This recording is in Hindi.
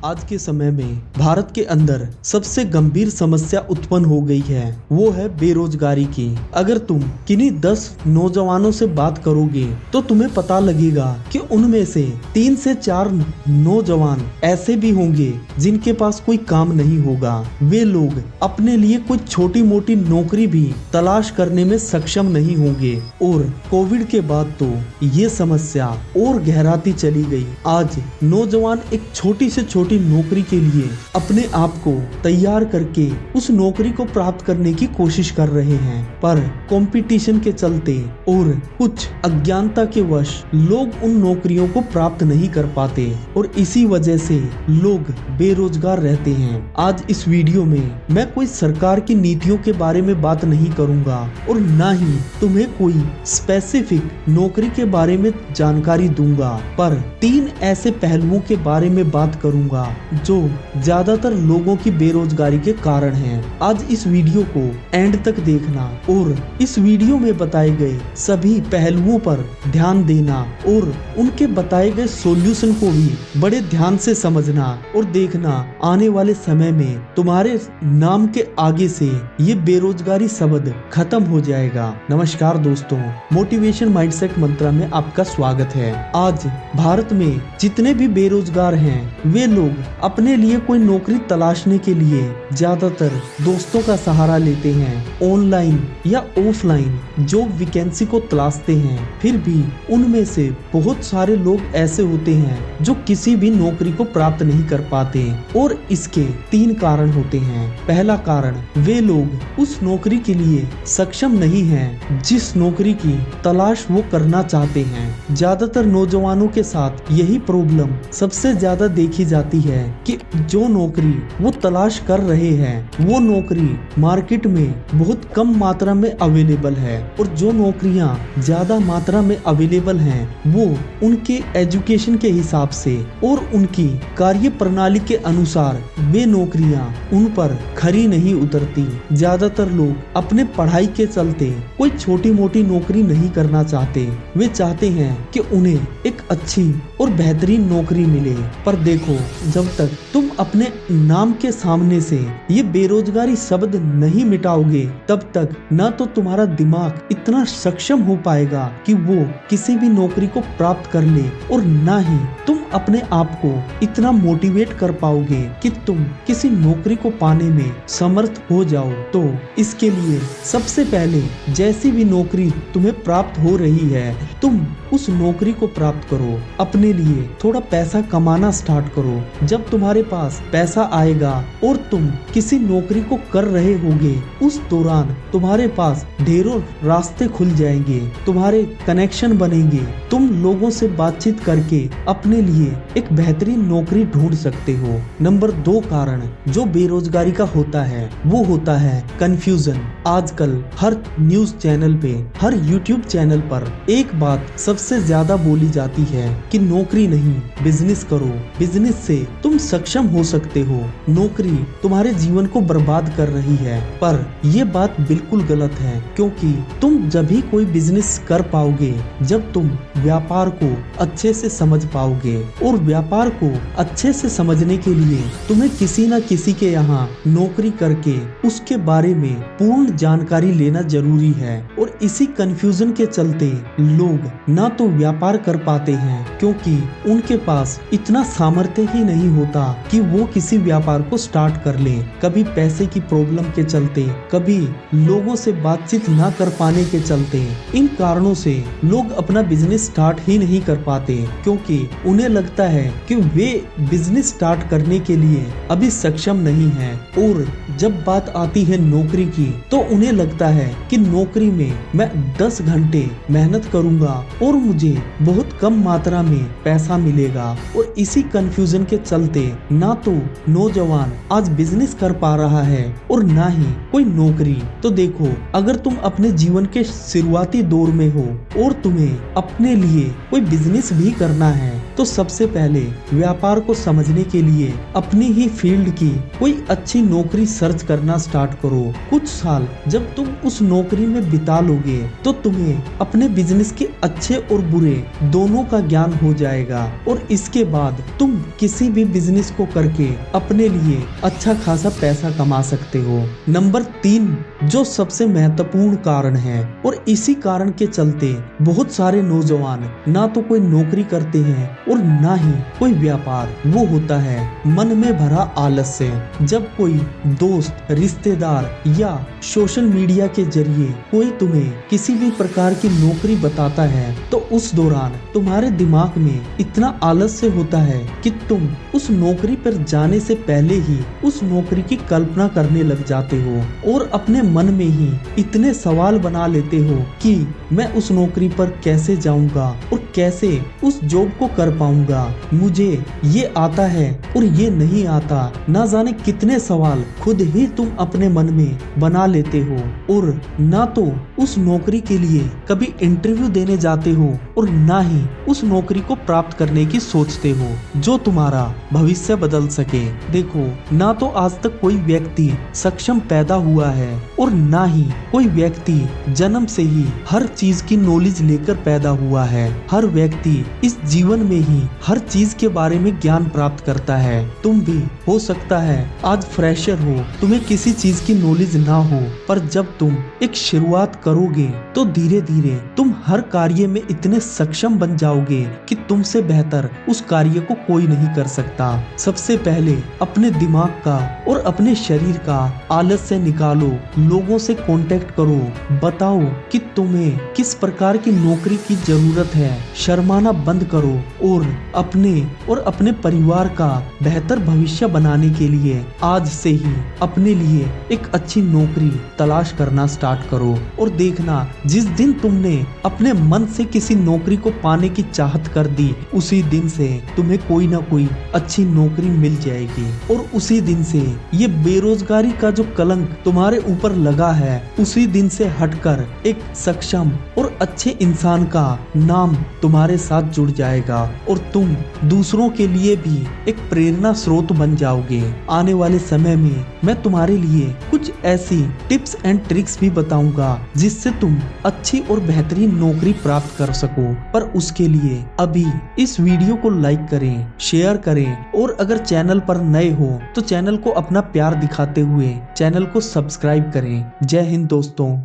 आज के समय में भारत के अंदर सबसे गंभीर समस्या उत्पन्न हो गई है, वो है बेरोजगारी की। अगर तुम किन्हीं 10 नौजवानों से बात करोगे तो तुम्हें पता लगेगा कि उनमें से 3 से 4 नौजवान ऐसे भी होंगे जिनके पास कोई काम नहीं होगा। वे लोग अपने लिए कोई छोटी मोटी नौकरी भी तलाश करने में सक्षम नहीं होंगे और कोविड के बाद तो ये समस्या और गहराती चली गई। आज नौजवान एक छोटी से छोटी नौकरी के लिए अपने आप को तैयार करके उस नौकरी को प्राप्त करने की कोशिश कर रहे हैं, पर कंपटीशन के चलते और कुछ अज्ञानता के वश लोग उन नौकरियों को प्राप्त नहीं कर पाते और इसी वजह से लोग बेरोजगार रहते हैं। आज इस वीडियो में मैं कोई सरकार की नीतियों के बारे में बात नहीं करूंगा और ना ही तुम्हें कोई स्पेसिफिक नौकरी के बारे में जानकारी दूंगा, पर 3 ऐसे पहलुओं के बारे में बात करूंगा जो ज्यादातर लोगों की बेरोजगारी के कारण हैं। आज इस वीडियो को एंड तक देखना और इस वीडियो में बताए गए सभी पहलुओं पर ध्यान देना और उनके बताए गए सॉल्यूशन को भी बड़े ध्यान से समझना और देखना। आने वाले समय में तुम्हारे नाम के आगे से ये बेरोजगारी शब्द खत्म हो जाएगा। नमस्कार दोस्तों, मोटिवेशन माइंडसेट मंत्रा में आपका स्वागत है। आज भारत में जितने भी बेरोजगार हैं वे लोग अपने लिए कोई नौकरी तलाशने के लिए ज्यादातर दोस्तों का सहारा लेते हैं। ऑनलाइन या ऑफलाइन जॉब वैकेंसी को तलाशते हैं, फिर भी उनमें से बहुत सारे लोग ऐसे होते हैं जो किसी भी नौकरी को प्राप्त नहीं कर पाते और इसके 3 कारण होते हैं। पहला कारण, वे लोग उस नौकरी के लिए सक्षम नहीं हैं जिस नौकरी की तलाश वो करना चाहते हैं। ज्यादातर नौजवानों के साथ यही प्रॉब्लम सबसे ज्यादा देखी जाती है कि जो नौकरी वो तलाश कर रहे हैं वो नौकरी मार्केट में बहुत कम मात्रा में अवेलेबल है और जो नौकरियां ज्यादा मात्रा में अवेलेबल हैं वो उनके एजुकेशन के हिसाब से और उनकी कार्य प्रणाली के अनुसार वे नौकरियां उन पर खरी नहीं उतरती। ज्यादातर लोग अपने पढ़ाई के चलते कोई छोटी मोटी नौकरी नहीं करना चाहते, वे चाहते हैं कि उन्हें एक अच्छी और बेहतरीन नौकरी मिले। पर देखो, जब तक तुम अपने नाम के सामने से ये बेरोजगारी शब्द नहीं मिटाओगे तब तक न तो तुम्हारा दिमाग इतना सक्षम हो पाएगा कि वो किसी भी नौकरी को प्राप्त कर ले और न ही तुम अपने आप को इतना मोटिवेट कर पाओगे कि तुम किसी नौकरी को पाने में समर्थ हो जाओ। तो इसके लिए सबसे पहले जैसी भी नौकरी तुम्हें प्राप्त हो रही है तुम उस नौकरी को प्राप्त करो। अपने लिए थोड़ा पैसा कमाना स्टार्ट करो। जब तुम्हारे पास पैसा आएगा और तुम किसी नौकरी को कर रहे होगे उस दौरान तुम्हारे पास ढेरों रास्ते खुल जाएंगे, तुम्हारे कनेक्शन बनेंगे, तुम लोगों से बातचीत करके अपने लिए एक बेहतरीन नौकरी ढूंढ सकते हो। नंबर 2 कारण जो बेरोजगारी का होता है वो होता है कंफ्यूजन। आजकल हर न्यूज चैनल पे, हर यूट्यूब चैनल पर एक बात सबसे ज्यादा बोली जाती है कि नौकरी नहीं, बिजनेस करो, बिजनेस से तुम सक्षम हो सकते हो, नौकरी तुम्हारे जीवन को बर्बाद कर रही है। पर यह बात बिल्कुल गलत है, क्योंकि तुम जब भी कोई बिजनेस कर पाओगे जब तुम व्यापार को अच्छे से समझ पाओगे और व्यापार को अच्छे से समझने के लिए तुम्हें किसी न किसी के यहाँ नौकरी करके उसके बारे में पूर्ण जानकारी लेना जरूरी है। और इसी कंफ्यूजन के चलते लोग ना तो व्यापार कर पाते हैं क्योंकि उनके पास इतना सामर्थ्य ही नहीं होता कि वो किसी व्यापार को स्टार्ट कर ले। कभी पैसे की प्रॉब्लम के चलते, कभी लोगों से बातचीत ना कर पाने के चलते, इन कारणों से लोग अपना बिजनेस स्टार्ट ही नहीं कर पाते क्योंकि उन्हें लगता है कि वे बिजनेस स्टार्ट करने के लिए अभी सक्षम नहीं है। और जब बात आती है नौकरी की तो उन्हें लगता है कि नौकरी में मैं 10 घंटे मेहनत करूंगा और मुझे बहुत कम मात्रा में पैसा मिलेगा। और इसी कंफ्यूजन के चलते ना तो नौजवान आज बिजनेस कर पा रहा है और ना ही कोई नौकरी। तो देखो, अगर तुम अपने जीवन के शुरुआती दौर में हो और तुम्हें अपने लिए कोई बिजनेस भी करना है तो सबसे पहले व्यापार को समझने के लिए अपनी ही फील्ड की कोई अच्छी नौकरी सर्च करना स्टार्ट करो। कुछ साल जब तुम उस नौकरी में बिता लोगे तो तुम्हें अपने बिजनेस के अच्छे और बुरे दोनों का ज्ञान हो जाएगा और इसके बाद तुम किसी भी बिजनेस को करके अपने लिए अच्छा खासा पैसा कमा सकते हो। नंबर 3 जो सबसे महत्वपूर्ण कारण है और इसी कारण के चलते बहुत सारे नौजवान ना तो कोई नौकरी करते हैं और ना ही कोई व्यापार, वो होता है मन में भरा आलस्य। जब कोई दोस्त, रिश्तेदार या सोशल मीडिया के जरिए कोई तुम्हें किसी भी प्रकार की नौकरी बताता है तो उस दौरान तुम्हारे दिमाग में इतना आलस्य होता है कि तुम उस नौकरी पर जाने से पहले ही उस नौकरी की कल्पना करने लग जाते हो और अपने मन में ही इतने सवाल बना लेते हो कि मैं उस नौकरी पर कैसे जाऊंगा और कैसे उस जॉब को कर पाऊंगा, मुझे ये आता है और ये नहीं आता। ना जाने कितने सवाल खुद ही तुम अपने मन में बना लेते हो और ना तो उस नौकरी के लिए कभी इंटरव्यू देने जाते हो और ना ही उस नौकरी को प्राप्त करने की सोचते हो जो तुम्हारा भविष्य बदल सके। देखो, ना तो आज तक कोई व्यक्ति सक्षम पैदा हुआ है और ना ही कोई व्यक्ति जन्म से ही हर चीज की नॉलेज लेकर पैदा हुआ है। हर व्यक्ति इस जीवन में ही हर चीज के बारे में ज्ञान प्राप्त करता है। तुम भी हो सकता है आज फ्रेशर हो, तुम्हें किसी चीज की नॉलेज ना हो, पर जब तुम एक शुरुआत करोगे तो धीरे धीरे तुम हर कार्य में इतने सक्षम बन जाओगे कि तुमसे बेहतर उस कार्य को कोई नहीं कर सकता। सबसे पहले अपने दिमाग का और अपने शरीर का आलस्य निकालो, लोगों से कांटेक्ट करो, बताओ कि तुम्हें किस प्रकार की नौकरी की जरूरत है, शर्माना बंद करो और अपने परिवार का बेहतर भविष्य बनाने के लिए आज से ही अपने लिए एक अच्छी नौकरी तलाश करना स्टार्ट करो। और देखना, जिस दिन तुमने अपने मन से किसी नौकरी को पाने की चाहत कर दी, उसी दिन से तुम्हें कोई ना कोई अच्छी नौकरी मिल जाएगी और उसी दिन से ये बेरोजगारी का जो कलंक तुम्हारे ऊपर लगा है, उसी दिन से हटकर एक सक्षम और अच्छे इंसान का नाम तुम्हारे साथ जुड़ जाएगा और तुम दूसरों के लिए भी एक प्रेरणा स्रोत बन जाओगे। आने वाले समय में मैं तुम्हारे लिए कुछ ऐसी टिप्स एंड ट्रिक्स भी बताऊंगा जिससे तुम अच्छी और बेहतरीन नौकरी प्राप्त कर सको। पर उसके लिए अभी इस वीडियो को लाइक करें, शेयर करें और अगर चैनल पर नए हो तो चैनल को अपना प्यार दिखाते हुए चैनल को सब्सक्राइब करें। जय हिंद दोस्तों।